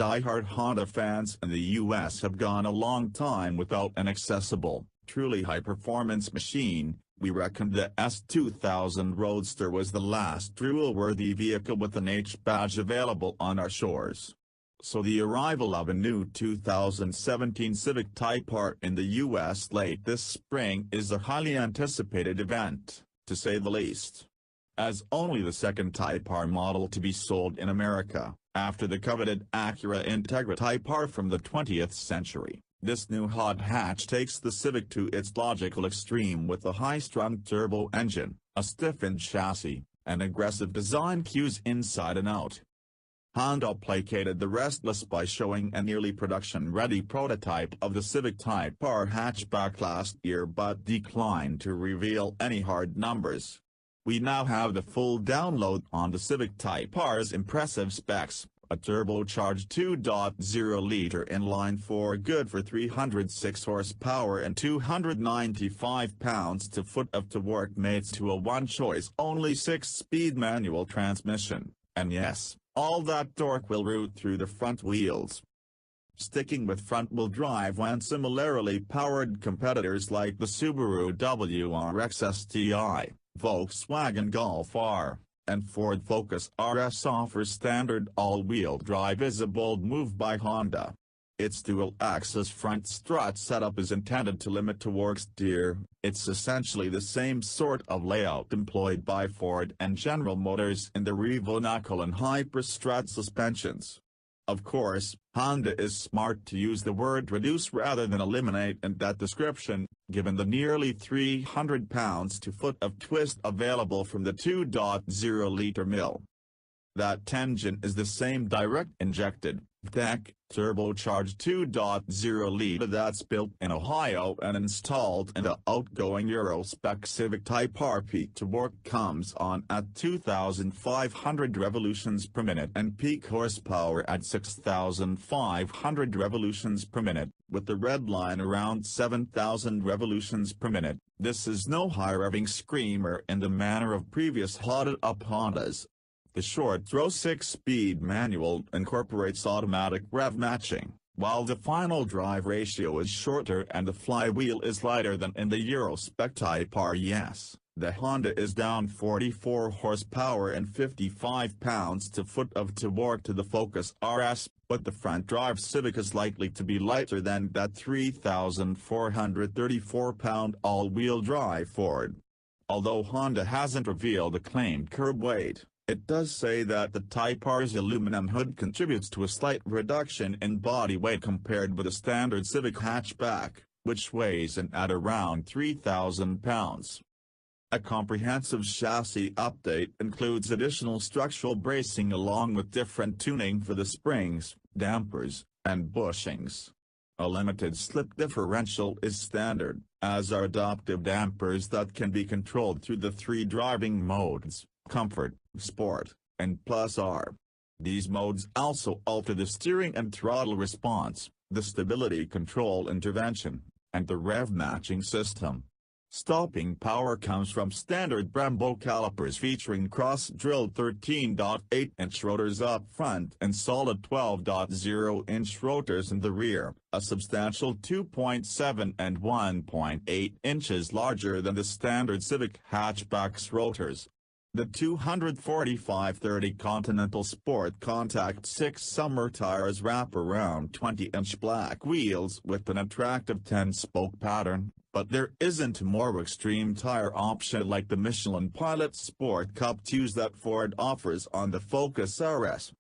Die-hard Honda fans in the US have gone a long time without an accessible, truly high-performance machine. We reckon the S2000 Roadster was the last drool-worthy vehicle with an H badge available on our shores. So the arrival of a new 2017 Civic Type R in the US late this spring is a highly anticipated event, to say the least. As only the second Type R model to be sold in America, after the coveted Acura Integra Type R from the 20th century, this new hot hatch takes the Civic to its logical extreme with a high-strung turbo engine, a stiffened chassis, and aggressive design cues inside and out. Honda placated the restless by showing a nearly production-ready prototype of the Civic Type R hatchback last year but declined to reveal any hard numbers. We now have the full download on the Civic Type R's impressive specs: a turbocharged 2.0-liter inline-four good for 306 horsepower and 295 pounds-to-foot of torque mates to a one-choice only 6-speed manual transmission, and yes, all that torque will route through the front wheels. Sticking with front-wheel drive when similarly powered competitors like the Subaru WRX STI, Volkswagen Golf R, and Ford Focus RS offer standard all-wheel drive is a bold move by Honda. Its dual-axis front strut setup is intended to limit torque steer. It's essentially the same sort of layout employed by Ford and General Motors in the RevoKnuckle and HiPer Strut suspensions. Of course, Honda is smart to use the word reduce rather than eliminate in that description, given the nearly 300 pounds-to-foot of twist available from the 2.0-liter mill. That engine is the same direct-injected, VTEC, turbocharged 2.0-liter that's built in Ohio and installed in the outgoing Euro-spec Civic Type R. Peak torque comes on at 2,500 revolutions per minute and peak horsepower at 6,500 revolutions per minute, with the red line around 7,000 revolutions per minute. This is no high-revving screamer in the manner of previous hotted-up Hondas. The short-throw 6-speed manual incorporates automatic rev matching, while the final drive ratio is shorter and the flywheel is lighter than in the Euro-spec Type R. Yes, the Honda is down 44 horsepower and 55 pounds-to-foot of torque to the Focus RS, but the front-drive Civic is likely to be lighter than that 3,434-pound all-wheel drive Ford. Although Honda hasn't revealed the claimed curb weight, it does say that the Type R's aluminum hood contributes to a slight reduction in body weight compared with a standard Civic hatchback, which weighs in at around 3,000 pounds. A comprehensive chassis update includes additional structural bracing along with different tuning for the springs, dampers, and bushings. A limited slip differential is standard, as are adaptive dampers that can be controlled through the 3 driving modes: Comfort, Sport, and Plus R. These modes also alter the steering and throttle response, the stability control intervention, and the rev matching system. Stopping power comes from standard Brembo calipers featuring cross-drilled 13.8-inch rotors up front and solid 12.0-inch rotors in the rear, a substantial 2.7 and 1.8 inches larger than the standard Civic hatchback's rotors. The 245/30 Continental Sport Contact 6 summer tires wrap around 20-inch black wheels with an attractive 10-spoke pattern, but there isn't a more extreme tire option like the Michelin Pilot Sport Cup 2s that Ford offers on the Focus RS.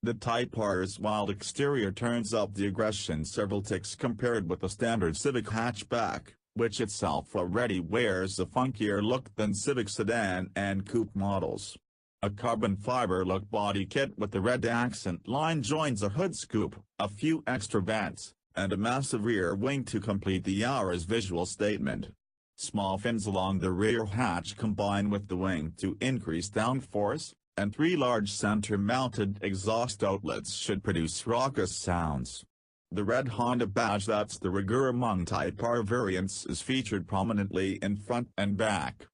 The Type R's wild exterior turns up the aggression several ticks compared with the standard Civic hatchback, which itself already wears a funkier look than Civic sedan and coupe models. A carbon fiber look body kit with the red accent line joins a hood scoop, a few extra vents, and a massive rear wing to complete the R's visual statement. Small fins along the rear hatch combine with the wing to increase downforce, and 3 large center-mounted exhaust outlets should produce raucous sounds. The red Honda badge that's the rigueur among Type R variants is featured prominently in front and back.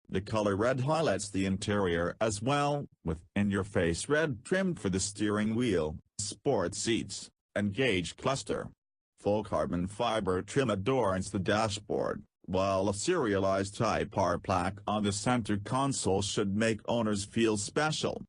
The color red highlights the interior as well, with in-your-face red trimmed for the steering wheel, sport seats, Engage cluster. Full carbon fiber trim adorns the dashboard, while a serialized Type R plaque on the center console should make owners feel special.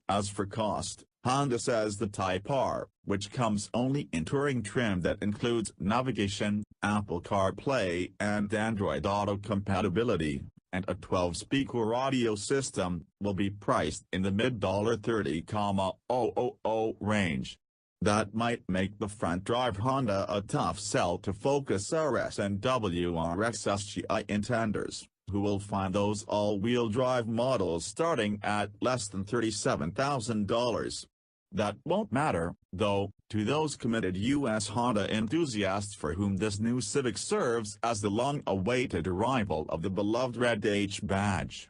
As for cost, Honda says the Type R, which comes only in touring trim that includes navigation, Apple CarPlay and Android Auto compatibility, and a 12-speaker audio system, will be priced in the mid-$30,000 range. That might make the front-drive Honda a tough sell to Focus RS and WRX STI intenders, who will find those all-wheel drive models starting at less than $37,000. That won't matter, though, to those committed U.S. Honda enthusiasts for whom this new Civic serves as the long-awaited arrival of the beloved red H badge.